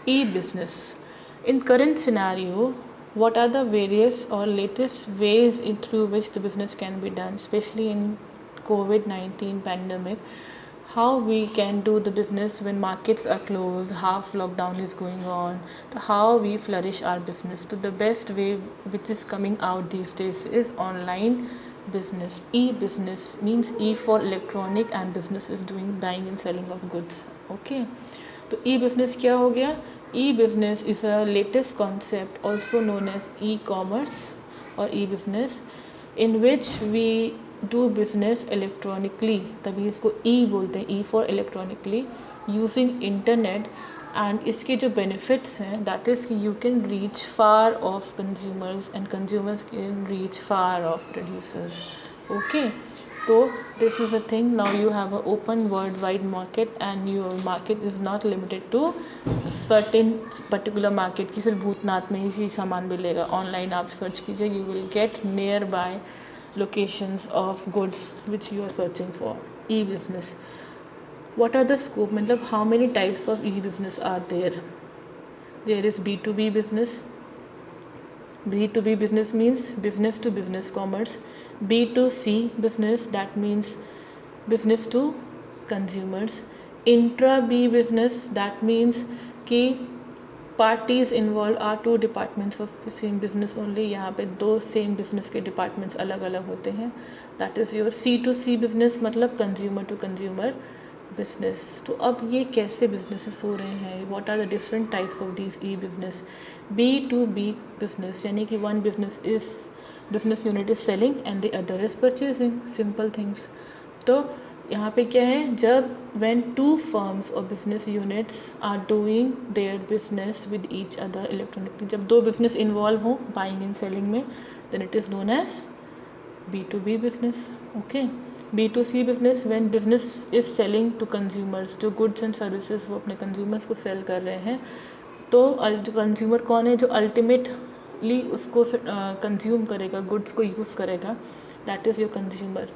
E-business. In current scenario, what are the various or latest ways through which the business can be done, especially in COVID-19 pandemic? How we can do the business when markets are closed, half lockdown is going on, so how we flourish our business. So the best way which is coming out these days is online business. E-business means E for electronic and business is doing buying and selling of goods. Okay, तो ई business क्या हो गया? E business is a latest concept also known as e commerce और e business in which we do business electronically, तभी इसको E बोलते हैं, E for electronically, using internet. And इसके जो बेनिफिट्स हैं दैट इज़ कि you can reach far of consumers and consumers can reach far of producers. Okay, so this is the thing. Now you have an open worldwide market and your market is not limited to certain particular market कि सिर्फ भूतनाथ में ही सामान मिलेगा. Online आप search कीजिए, you will get nearby locations of goods which you are searching for. E-business. What are the scope? मतलब how many types of e-business are there? There is B2B business. B2B business means business to business commerce. B2C business, that means business to consumers. Intra B business, that means कि parties involved are two departments of the same business only. यहाँ पे दो same business के departments अलग अलग होते हैं. That is your C2C business, मतलब consumer to consumer business. तो अब ये कैसे businesses हो रहे हैं? What are the different types of these e-business? B2B business यानी कि one business unit is selling and the other is purchasing. Simple things. तो यहाँ पे क्या है, जब when two firms or business units are doing their business with each other electronically, जब दो business involve हो buying and selling में, then it is known as B2B business. Okay. B2C business, when business is selling to consumers, जो goods and services वो अपने consumers को sell कर रहे हैं, तो कंज्यूमर कौन है? जो अल्टीमेटली उसको कंज्यूम करेगा, गुड्स को यूज़ करेगा, दैट इज़ योर कंज्यूमर.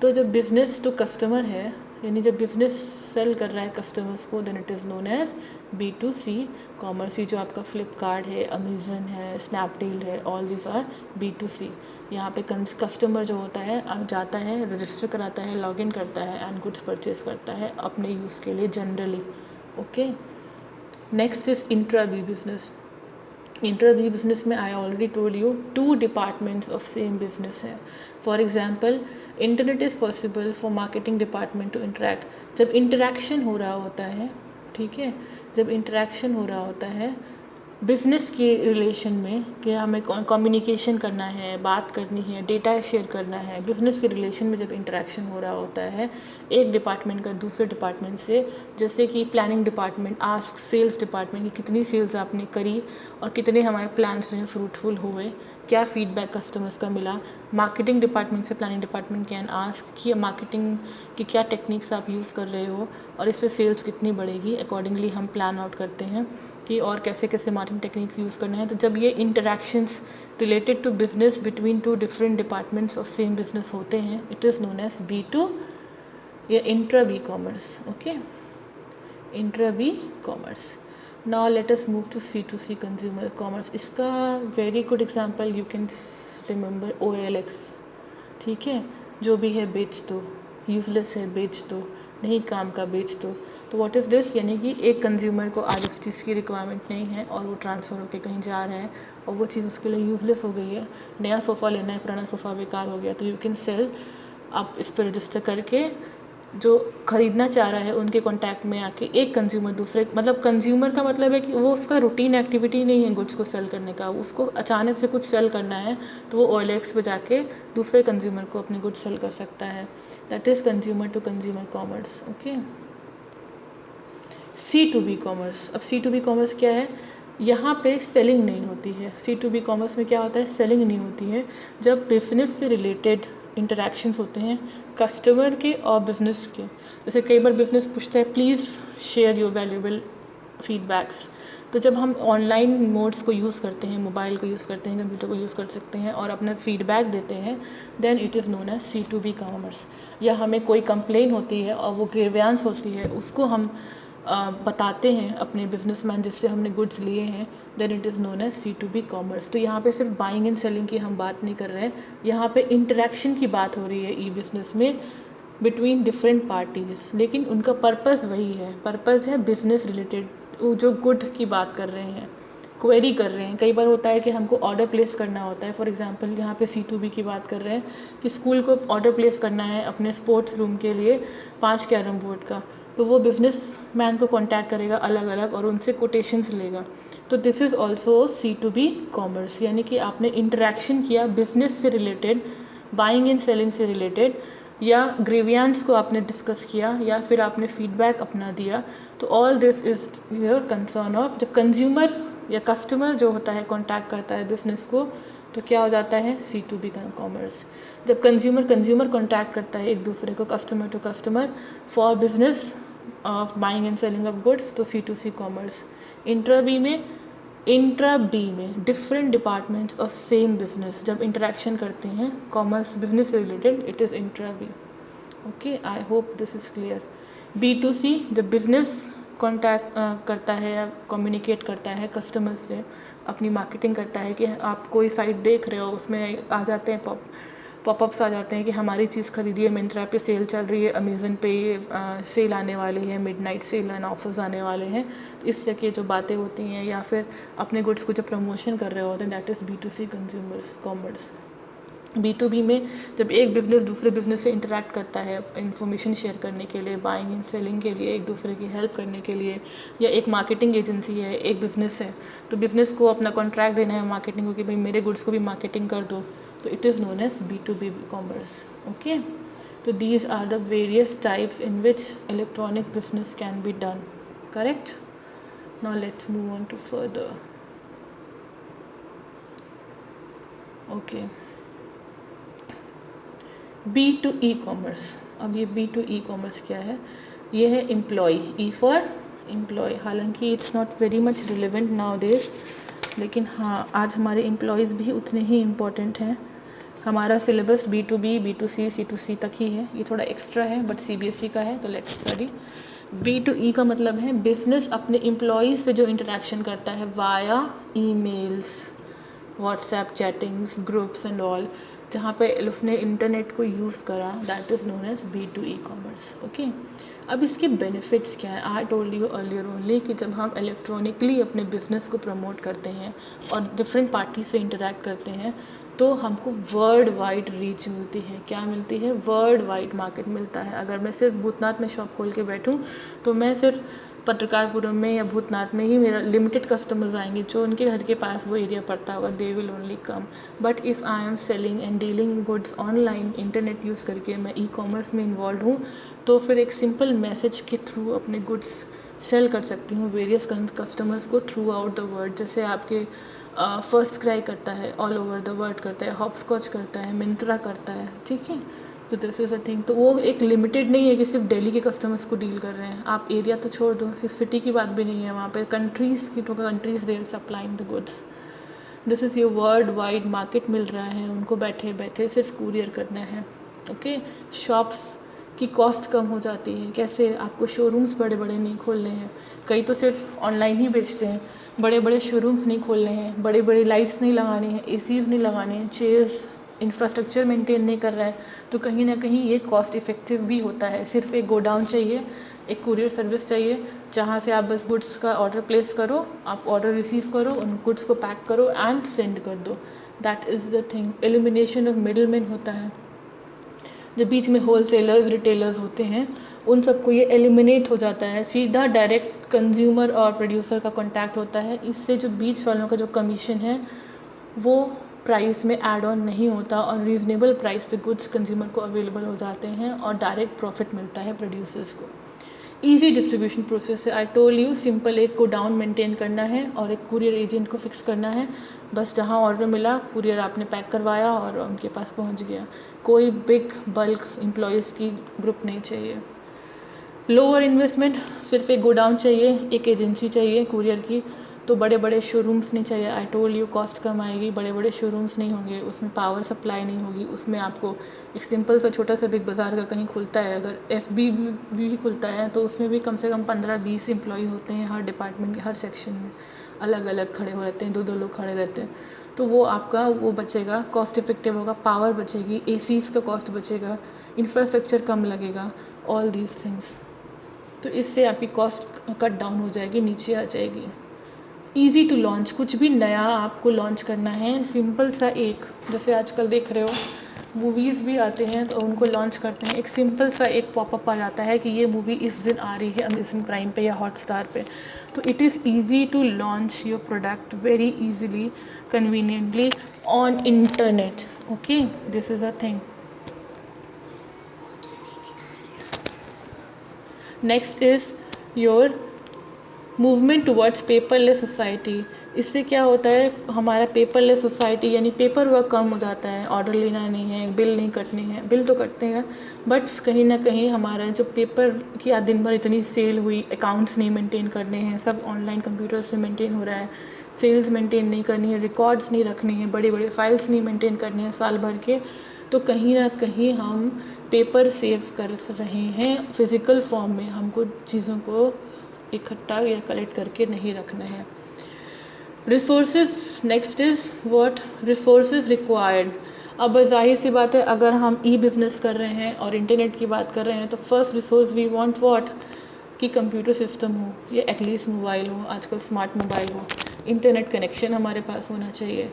तो जब बिजनेस टू कस्टमर है, यानी जब बिजनेस सेल कर रहा है कस्टमर्स को, then it is known as B2C commerce. ये जो आपका फ्लिपकार्ट है, अमेजन है, स्नैपडील है, ऑल दिस आर B2C. यहाँ पे कस्टमर जो होता है अब जाता है, रजिस्टर कराता है, लॉगिन करता है एंड गुड्स परचेज करता है अपने यूज़ के लिए generally. Okay. Next is intra B business. Intra B business में I already told you two departments of same business है. For example, internet is possible for marketing department to interact. जब interaction हो रहा होता है, ठीक है, जब interaction हो रहा होता है बिजनेस के रिलेशन में, कि हमें कम्युनिकेशन करना है, बात करनी है, डेटा शेयर करना है, बिजनेस के रिलेशन में जब इंटरेक्शन हो रहा होता है एक डिपार्टमेंट का दूसरे डिपार्टमेंट से, जैसे कि planning department ask sales department की कितनी सेल्स आपने करी और कितने हमारे प्लान्स जो हैं फ्रूटफुल हुए, क्या फीडबैक कस्टमर्स का मिला. मार्केटिंग डिपार्टमेंट से प्लानिंग डिपार्टमेंट कैन आस्क कि मार्केटिंग की क्या टेक्निक्स आप यूज़ कर रहे हो और इससे सेल्स कितनी बढ़ेगी. अकॉर्डिंगली हम प्लान आउट करते हैं कि और कैसे कैसे मार्केटिंग टेक्निक्स यूज़ करना है. तो जब ये interactions related to business between two different departments of same business होते हैं, it is known as B2 या intra B commerce. Okay, intra B commerce. Now let us move to C2C consumer commerce. इसका very good example you can remember OLX. ठीक है, जो भी है बेच दो, यूजलेस है बेच दो, नहीं काम का बेच दो. तो व्हाट इज़ दिस, यानी कि एक कंज्यूमर को आज उस चीज़ की रिक्वायरमेंट नहीं है और वो ट्रांसफ़र होकर कहीं जा रहा है और वो चीज़ उसके लिए यूजलेस हो गई है. नया सोफ़ा लेना है, पुराना सोफ़ा बेकार हो गया, तो यू कैन सेल. आप इस पर रजिस्टर करके जो ख़रीदना चाह रहा है उनके कांटेक्ट में आके एक कंज्यूमर दूसरे, मतलब कंज्यूमर का मतलब है कि वो उसका रूटीन एक्टिविटी नहीं है गुड्स को सेल करने का, उसको अचानक से कुछ सेल करना है तो वो OLX पे जाके दूसरे कंज्यूमर को अपने गुड्स सेल कर सकता है. That is consumer to consumer commerce. Okay. C2B commerce. अब C2B कॉमर्स क्या है? यहाँ पे सेलिंग नहीं होती है. C2B कॉमर्स में क्या होता है? सेलिंग नहीं होती है. जब बिजनेस से रिलेटेड इंटरेक्शंस होते हैं कस्टमर के और बिजनेस के, जैसे कई बार बिजनेस पूछता है please share your valuable feedbacks. तो जब हम ऑनलाइन मोड्स को यूज़ करते हैं, मोबाइल को यूज़ करते हैं, कंप्यूटर को यूज़ कर सकते हैं और अपना फीडबैक देते हैं, then it is known as C2B commerce. या हमें कोई कंप्लेन होती है और वो ग्रीवेंस होती है, उसको हम बताते हैं अपने बिजनेसमैन जिससे हमने गुड्स लिए हैं, then it is known as C2B commerce. तो यहाँ पे सिर्फ बाइंग एंड सेलिंग की हम बात नहीं कर रहे हैं, यहाँ पे इंटरेक्शन की बात हो रही है ई बिज़नेस में बिटवीन डिफरेंट पार्टीज़, लेकिन उनका पर्पज़ वही है, पर्पज़ है बिजनेस रिलेटेड, जो गुड की बात कर रहे हैं, क्वेरी कर रहे हैं। कई बार होता है कि हमको ऑर्डर प्लेस करना होता है, फॉर एग्जांपल यहाँ पे C2B की बात कर रहे हैं कि स्कूल को ऑर्डर प्लेस करना है अपने स्पोर्ट्स रूम के लिए 5 कैरम बोर्ड का, तो वो बिजनेस मैन को कॉन्टैक्ट करेगा अलग अलग और उनसे कोटेशंस लेगा। तो this is also C2B commerce, यानी कि आपने इंटरेक्शन किया बिजनेस से रिलेटेड, बाइंग एंड सेलिंग से रिलेटेड, या ग्रेवियांस को आपने डिस्कस किया, या फिर आपने फीडबैक अपना दिया। तो all this is your concern of जब कंज्यूमर या कस्टमर जो होता है कॉन्टैक्ट करता है बिजनेस को, तो क्या हो जाता है C2B कॉमर्स। जब कंज्यूमर कॉन्टैक्ट करता है एक दूसरे को, customer to customer for business of buying and selling of goods, तो C2C कॉमर्स। इंट्रा बी में different departments of same business जब इंटरेक्शन करते हैं कॉमर्स बिजनेस से related, it is intra B. Okay, I hope this is clear. B2C जब business contact करता है या कम्युनिकेट करता है कस्टमर से, अपनी मार्केटिंग करता है कि आप कोई साइट देख रहे हो, उसमें आ जाते हैं पॉपअप्स आ जाते हैं कि हमारी चीज़ खरीदिए, मिंत्रा पे सेल चल रही है, अमेज़न पे सेल आने वाली है, मिडनाइट सेल एंड ऑफर्स आने वाले हैं। तो इस तरह की जो बातें होती हैं, या फिर अपने गुड्स को जब प्रमोशन कर रहे होते हैं, that is B2C consumers commerce. B2B में जब एक बिज़नेस दूसरे बिज़नेस से इंटरेक्ट करता है इंफॉर्मेशन शेयर करने के लिए, बाइंग एंड सेलिंग के लिए, एक दूसरे की हेल्प करने के लिए, या एक मार्केटिंग एजेंसी है, एक बिज़नेस है, तो बिज़नेस को अपना कॉन्ट्रैक्ट देना है मार्केटिंग को कि भाई मेरे गुड्स को भी मार्केटिंग कर दो, तो it is known as B2B commerce. Okay, तो these are the various types in which electronic business can be done, correct. Now let's move on to further. Okay, B2E commerce. अब ये B2E commerce क्या है? ये है employ, E for employ. हालांकि it's not very much relevant nowadays, लेकिन हाँ, आज हमारे एम्प्लॉयज़ भी उतने ही इम्पॉर्टेंट हैं। हमारा सिलेबस B2B, B2C, C2C तक ही है, ये थोड़ा एक्स्ट्रा है बट CBSE का है, तो लेट्स स्टडी। B2E का मतलब है बिजनेस अपने एम्प्लॉयज़ से जो इंटरेक्शन करता है via emails, WhatsApp chattings, groups and all, जहाँ पे उसने इंटरनेट को यूज़ करा, that is known as B2E commerce. Okay, अब इसके बेनिफिट्स क्या है? I told you earlier only कि जब हम इलेक्ट्रॉनिकली अपने बिजनेस को प्रमोट करते हैं और डिफरेंट पार्टी से इंटरेक्ट करते हैं, तो हमको वर्ल्ड वाइड रीच मिलती है। क्या मिलती है? वर्ल्ड वाइड मार्केट मिलता है। अगर मैं सिर्फ भूतनाथ में शॉप खोल के बैठूँ, तो मैं सिर्फ पत्रकारपुरम में या भूतनाथ में ही मेरा लिमिटेड कस्टमर्स आएंगे, जो उनके घर के पास वो एरिया पड़ता होगा, they will only come. But if I am selling and dealing goods online, internet use करके मैं E-कॉमर्स में इन्वॉल्व हूँ, तो फिर एक सिंपल मैसेज के थ्रू अपने गुड्स सेल कर सकती हूँ वेरियस कस्टमर्स को थ्रू आउट द वर्ल्ड। जैसे आपके फर्स्ट क्राई करता है, ऑल ओवर द वर्ल्ड करता है, हॉपस्कॉच करता है, मिंत्रा करता है, ठीक है। तो दिस इज़ अ थिंग। तो वो एक लिमिटेड नहीं है कि सिर्फ दिल्ली के कस्टमर्स को डील कर रहे हैं, आप एरिया तो छोड़ दो, सिर्फ सिटी की बात भी नहीं है, वहाँ पे कंट्रीज़ की, तो countries there supplying the goods. This is your world wide market मिल रहा है उनको, बैठे बैठे सिर्फ कुरियर करना है। ओके, शॉप्स की कॉस्ट कम हो जाती है। कैसे? आपको शोरूम्स बड़े बड़े नहीं खोलने हैं, कई तो सिर्फ ऑनलाइन ही बेचते हैं, बड़े बड़े शोरूम्स नहीं खोलने हैं, बड़े बड़े लाइट्स नहीं लगानी है, ACs नहीं लगाने हैं, चेयर्स, इंफ्रास्ट्रक्चर मेंटेन नहीं कर रहा है, तो कहीं ना कहीं ये कॉस्ट इफ़ेक्टिव भी होता है। सिर्फ एक गोडाउन चाहिए, एक कुरियर सर्विस चाहिए, जहाँ से आप बस गुड्स का ऑर्डर प्लेस करो, आप ऑर्डर रिसीव करो, उन गुड्स को पैक करो एंड सेंड कर दो। That is the thing. Elimination of middle man होता है। जो बीच में होलसेलर्स, रिटेलर्स होते हैं, उन सबको ये एलिमिनेट हो जाता है। सीधा डायरेक्ट कंज्यूमर और प्रोड्यूसर का कॉन्टैक्ट होता है। इससे जो बीच वालों का जो कमीशन है वो प्राइस में ऐड ऑन नहीं होता और रीज़नेबल प्राइस पे गुड्स कंज्यूमर को अवेलेबल हो जाते हैं और डायरेक्ट प्रॉफिट मिलता है प्रोड्यूसर्स को। ईजी डिस्ट्रीब्यूशन प्रोसेस है। आई टोल्ड यू, सिंपल एक को डाउन मेंटेन करना है और एक कुरियर एजेंट को फिक्स करना है। बस जहाँ ऑर्डर मिला, कुरियर आपने पैक करवाया और उनके पास पहुँच गया। कोई बिग बल्क एम्प्लॉयज़ की ग्रुप नहीं चाहिए। लोअर इन्वेस्टमेंट, सिर्फ एक गोडाउन चाहिए, एक एजेंसी चाहिए कुरियर की, तो बड़े बड़े शोरूम्स नहीं चाहिए। आई टोल्ड यू कॉस्ट कम आएगी, बड़े बड़े शोरूम्स नहीं होंगे, उसमें पावर सप्लाई नहीं होगी, उसमें आपको एक सिंपल सा छोटा सा बिग बाज़ार का कहीं खुलता है, अगर FB भी खुलता है तो उसमें भी कम से कम 15-20 एम्प्लॉय होते हैं हर डिपार्टमेंट, हर सेक्शन में अलग अलग खड़े हो रहते हैं, 2-2 लोग खड़े रहते हैं। तो वो आपका वो बचेगा, कॉस्ट इफेक्टिव होगा, पावर बचेगी, ACs का कॉस्ट बचेगा, इंफ्रास्ट्रक्चर कम लगेगा, ऑल दीज थिंग्स। तो इससे आपकी कॉस्ट कट डाउन हो जाएगी, नीचे आ जाएगी। ईज़ी टू लॉन्च, कुछ भी नया आपको लॉन्च करना है, सिंपल सा एक, जैसे आजकल देख रहे हो मूवीज़ भी आते हैं तो उनको लॉन्च करते हैं, एक सिंपल सा एक पॉपअप आ जाता है कि ये मूवी इस दिन आ रही है अमेज़न प्राइम पे या हॉटस्टार पे। तो it is easy to launch your product very easily, conveniently on internet. Okay, this is a thing. Next is your movement towards paperless society. इससे क्या होता है, हमारा पेपरलेस सोसाइटी यानी पेपर वर्क कम हो जाता है, ऑर्डर लेना नहीं है, बिल नहीं कटने हैं, बिल तो कटते हैं बट कहीं ना कहीं हमारा जो पेपर की आज दिन भर इतनी सेल हुई, अकाउंट्स नहीं मेंटेन करने हैं, सब ऑनलाइन कंप्यूटर से मेंटेन हो रहा है, सेल्स मेंटेन नहीं करनी है, रिकॉर्ड्स नहीं रखने हैं, बड़े बड़े फाइल्स नहीं मेंटेन करने हैं साल भर के, तो कहीं ना कहीं हम पेपर सेव कर रहे हैं फिज़िकल फॉर्म में, हमको चीज़ों को इकट्ठा या कलेक्ट करके नहीं रखना है। Resources, next is what resources required. अब जाहिर सी बात है, अगर हम बिज़नेस कर रहे हैं और इंटरनेट की बात कर रहे हैं तो first resource we want what, कि कंप्यूटर सिस्टम हो या एटलीस्ट मोबाइल हो, आजकल स्मार्ट मोबाइल हो, इंटरनेट कनेक्शन हमारे पास होना चाहिए,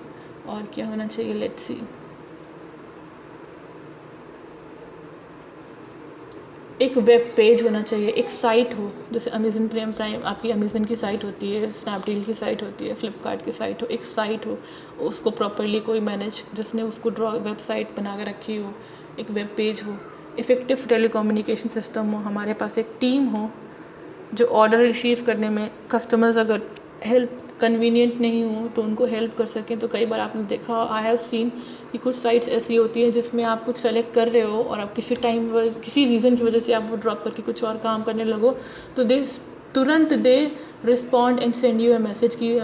और क्या होना चाहिए, लेट्स सी, एक वेब पेज होना चाहिए, एक साइट हो, जैसे अमेज़न प्राइम आपकी अमेज़न की साइट होती है, स्नैपडील की साइट होती है, फ्लिपकार्ट की साइट हो, एक साइट हो, उसको प्रॉपरली कोई मैनेज, जिसने उसको वेबसाइट बना के रखी हो, एक वेब पेज हो, इफ़ेक्टिव टेलीकम्युनिकेशन सिस्टम हो, हमारे पास एक टीम हो जो ऑर्डर रिसीव करने में, कस्टमर्स अगर हेल्प कन्वीनियंट नहीं हो तो उनको हेल्प कर सकें। तो कई बार आपने देखा, आई हैव सीन कि कुछ साइट्स ऐसी होती हैं जिसमें आप कुछ सेलेक्ट कर रहे हो और आप किसी टाइम किसी रीज़न की वजह से आप वो ड्रॉप करके कुछ और काम करने लगो, तो तुरंत they respond and send you a message कि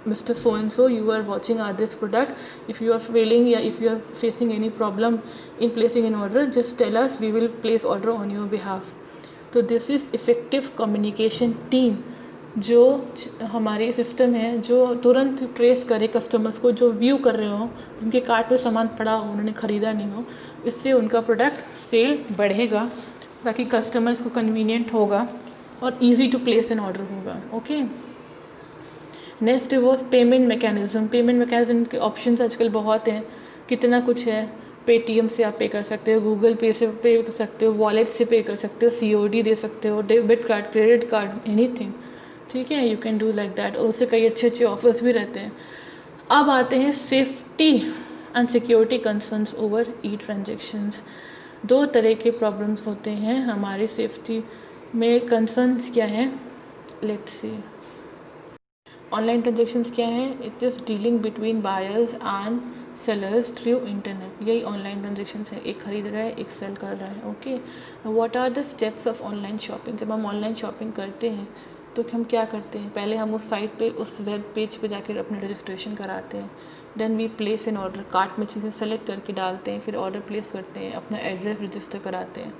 Mr. So and so, you are watching this product. If you are failing, या if you are facing any problem in placing an order, just tell us, we will place order on your behalf. तो this is effective communication team, जो हमारी system है जो तुरंत trace करे customers को, जो व्यू कर रहे हो, जिनके कार्ट में सामान पड़ा हो, उन्होंने ख़रीदा नहीं हो, इससे उनका प्रोडक्ट सेल बढ़ेगा, ताकि कस्टमर्स को कन्वीनियंट होगा और easy to place an order होगा। ओके, नेक्स्ट वो पेमेंट मैकेनिज़्म। पेमेंट मैकेनिज़्म के ऑप्शंस आजकल बहुत हैं, कितना कुछ है, पेटीएम से आप पे कर सकते हो, गूगल पे से पे कर सकते हो, वॉलेट से पे कर सकते हो, COD दे सकते हो, debit card, credit card, anything, ठीक है, you can do like that. और उससे कई अच्छे अच्छे ऑफर्स भी रहते हैं। अब आते हैं safety and security concerns over transactions. दो तरह के प्रॉब्लम्स होते हैं हमारी सेफ्टी में, कंसर्न्स क्या हैं, लेट्स सी। ऑनलाइन ट्रांजेक्शन्स क्या हैं, it is dealing between buyers and sellers through internet, यही ऑनलाइन ट्रांजेक्शन्स है, एक खरीद रहा है, एक सेल कर रहा है। Okay, what are the steps of online shopping. जब हम ऑनलाइन शॉपिंग करते हैं तो हम क्या करते हैं, पहले हम उस साइट पे, उस वेब पेज पे जाकर अपने रजिस्ट्रेशन कराते हैं, then we place an order, cart में चीज़ें सेलेक्ट करके डालते हैं, फिर ऑर्डर प्लेस करते हैं, अपना एड्रेस रजिस्टर कराते हैं,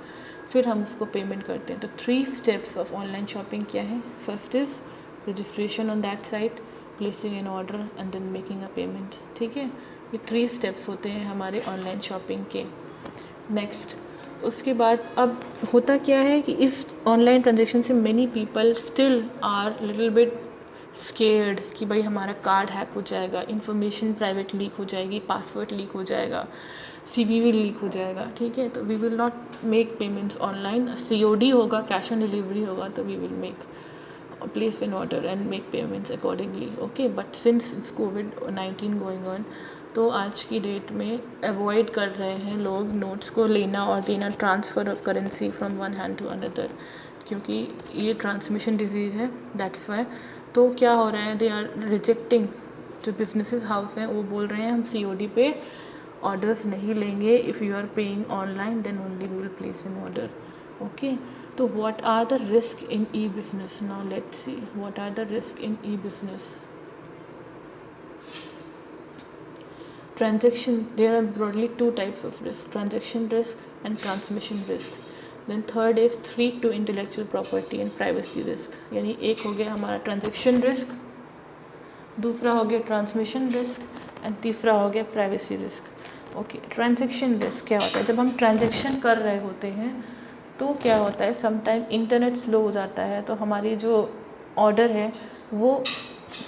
फिर हम उसको पेमेंट करते हैं। तो 3 स्टेप्स ऑफ ऑनलाइन शॉपिंग क्या है, first is registration on that site, placing an order and then making a payment, ठीक है, ये 3 स्टेप्स होते हैं हमारे ऑनलाइन शॉपिंग के। नेक्स्ट, उसके बाद अब होता क्या है कि इस ऑनलाइन ट्रांजेक्शन से many people still are little bit scared कि भाई हमारा कार्ड हैक हो जाएगा, इन्फॉर्मेशन प्राइवेट लीक हो जाएगी, पासवर्ड लीक हो जाएगा, CVV लीक हो जाएगा, ठीक है, तो we will not make payments online. COD होगा, कैश ऑन डिलीवरी होगा, तो we will make place an order and make payments accordingly. Okay, but since it's COVID-19 going on, तो आज की डेट में अवॉइड कर रहे हैं लोग नोट्स को लेना और देना, transfer of currency from one hand to another, क्योंकि ये ट्रांसमिशन डिजीज़ है, दैट्स वाई। तो क्या हो रहा है, दे आर रिजेक्टिंग, जो बिजनेसेस हाउस हैं वो बोल रहे हैं हम COD पे ऑर्डर्स नहीं लेंगे, if you are paying online then only we will place an order. Okay, तो what are the risk in e-business? Now let's see what are the risk in e-business. Transaction, there are broadly two types of risk: transaction risk and transmission risk. Then third is threat to intellectual property and privacy risk. यानी एक हो गया हमारा transaction risk, दूसरा हो गया transmission risk and तीसरा हो गया privacy risk. Okay, transaction risk क्या होता है? जब हम ट्रांजेक्शन कर रहे होते हैं तो क्या होता है, समटाइम इंटरनेट स्लो हो जाता है तो हमारी जो ऑर्डर है वो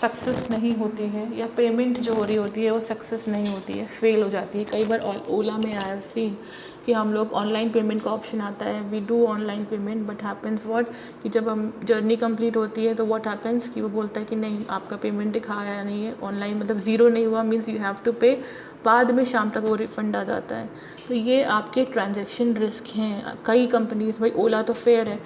सक्सेस नहीं होती है, या पेमेंट जो हो रही होती है वो सक्सेस नहीं होती है, फेल हो जाती है. कई बार ओला में आया सीन कि हम लोग ऑनलाइन पेमेंट का ऑप्शन आता है, we do online payment, but happens what कि जब हम जर्नी कंप्लीट होती है तो व्हाट हैपेंस कि वो बोलता है कि नहीं आपका पेमेंट दिखाया नहीं है ऑनलाइन, मतलब ज़ीरो नहीं हुआ, मीन्स यू हैव टू पे. बाद में शाम तक वो रिफ़ंड आ जाता है. तो ये आपके ट्रांजेक्शन रिस्क हैं. कई कंपनीज़, भाई ओला तो फेयर है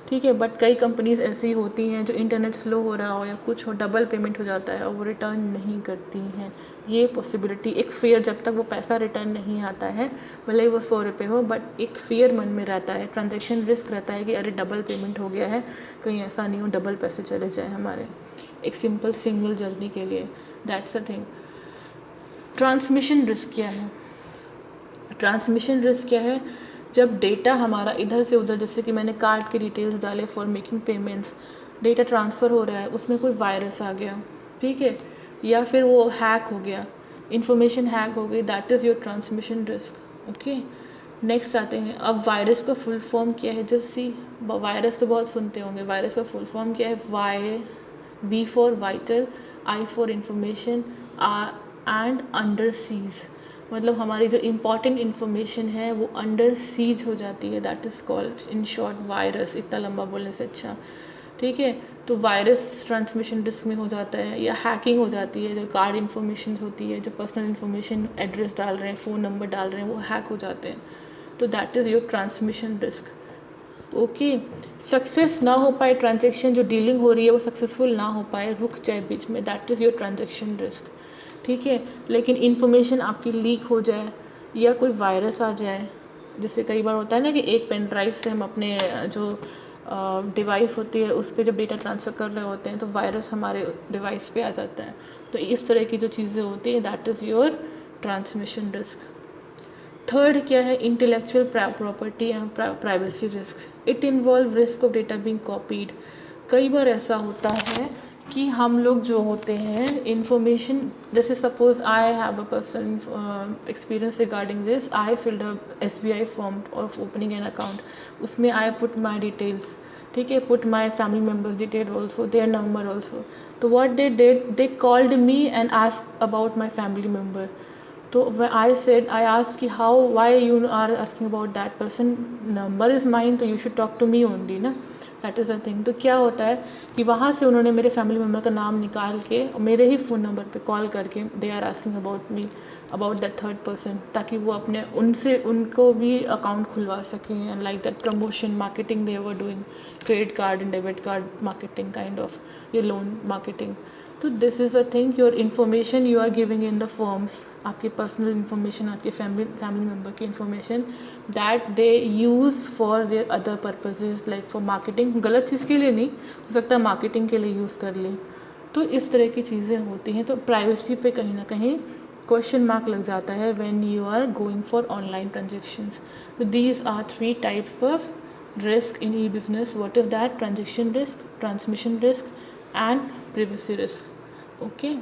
ठीक है, बट कई कंपनीज़ ऐसी होती हैं जो इंटरनेट स्लो हो रहा हो या कुछ हो, डबल पेमेंट हो जाता है और वो रिटर्न नहीं करती हैं. ये पॉसिबिलिटी, एक फेयर, जब तक वो पैसा रिटर्न नहीं आता है भले ही वो 100 रुपये हो, बट एक फेयर मन में रहता है, ट्रांजेक्शन रिस्क रहता है कि अरे डबल पेमेंट हो गया है, कहीं ऐसा नहीं हो डबल पैसे चले जाए हमारे एक सिंपल सिंगल जर्नी के लिए. That's the thing. Transmission risk क्या है? ट्रांसमिशन रिस्क क्या है? जब डेटा हमारा इधर से उधर, जैसे कि मैंने कार्ड के डिटेल्स डाले for making payments, data transfer हो रहा है, उसमें कोई वायरस आ गया ठीक है, या फिर वो हैक हो गया, इंफॉर्मेशन हैक हो गई, that is your transmission risk. Okay, next आते हैं. अब वायरस का फुल फॉर्म क्या है? जस्ट सी, वायरस तो बहुत सुनते होंगे. वायरस का फुल फॉर्म क्या है? V for vital, I for information, and under seas. मतलब हमारी जो इम्पॉर्टेंट इन्फॉर्मेशन है वो अंडर सीज हो जाती है, that is called in short virus. इतना लंबा बोलने से अच्छा ठीक है. तो वायरस ट्रांसमिशन रिस्क में हो जाता है, या हैकिंग हो जाती है, जो कार्ड इन्फॉर्मेशन होती है, जो पर्सनल इन्फॉर्मेशन, एड्रेस डाल रहे हैं, फ़ोन नंबर डाल रहे हैं, वो हैक हो जाते हैं. तो that is your transmission risk. Okay, success ना हो पाए ट्रांजेक्शन, जो डीलिंग हो रही है वो सक्सेसफुल ना हो पाए, रुक जाए बीच में, that is your transaction risk ठीक है. लेकिन इन्फॉर्मेशन आपकी लीक हो जाए या कोई वायरस आ जाए, जैसे कई बार होता है ना कि एक पेन ड्राइव से हम अपने जो डिवाइस होती है उस पर जब डेटा ट्रांसफ़र कर रहे होते हैं तो वायरस हमारे डिवाइस पे आ जाता है. तो इस तरह की जो चीज़ें होती हैं, that is your transmission risk. Third क्या है? Intellectual property and privacy risk. It involve risk of data being copied. कई बार ऐसा होता है कि हम लोग जो होते हैं इंफॉर्मेशन, जैसे suppose I have a person experience regarding this. I filled a SBI form of opening an account. उसमें आई पुट माई डिटेल्स ठीक है, put my family members detail also, their number also. तो what they did, they called me and asked about my family member. तो I said, I asked कि how, why you are asking about that person, number is mine, तो you should talk to me only ना. That is the thing. तो क्या होता है कि वहाँ से उन्होंने मेरे फैमिली मेम्बर का नाम निकाल के मेरे ही फ़ोन नंबर पे कॉल करके they are asking about me, about that third person, ताकि वो अपने उनसे उनको भी अकाउंट खुलवा सकें. And like that promotion marketing they were doing, credit card and debit card marketing kind of, ये लोन मार्केटिंग. तो this is a thing, your information you are giving in the forms, आपकी personal information, आपके family member की information, that they use for their other purposes, like for marketing. गलत चीज़ के लिए नहीं, हो सकता है मार्केटिंग के लिए यूज़ कर लें. तो इस तरह की चीज़ें होती हैं. तो प्राइवेसी पे कहीं ना कहीं क्वेश्चन मार्क लग जाता है when you are going for online transactions. तो these are 3 types of risk in e-business. What is that? Transaction risk, transmission risk, and privacy risk. Okay.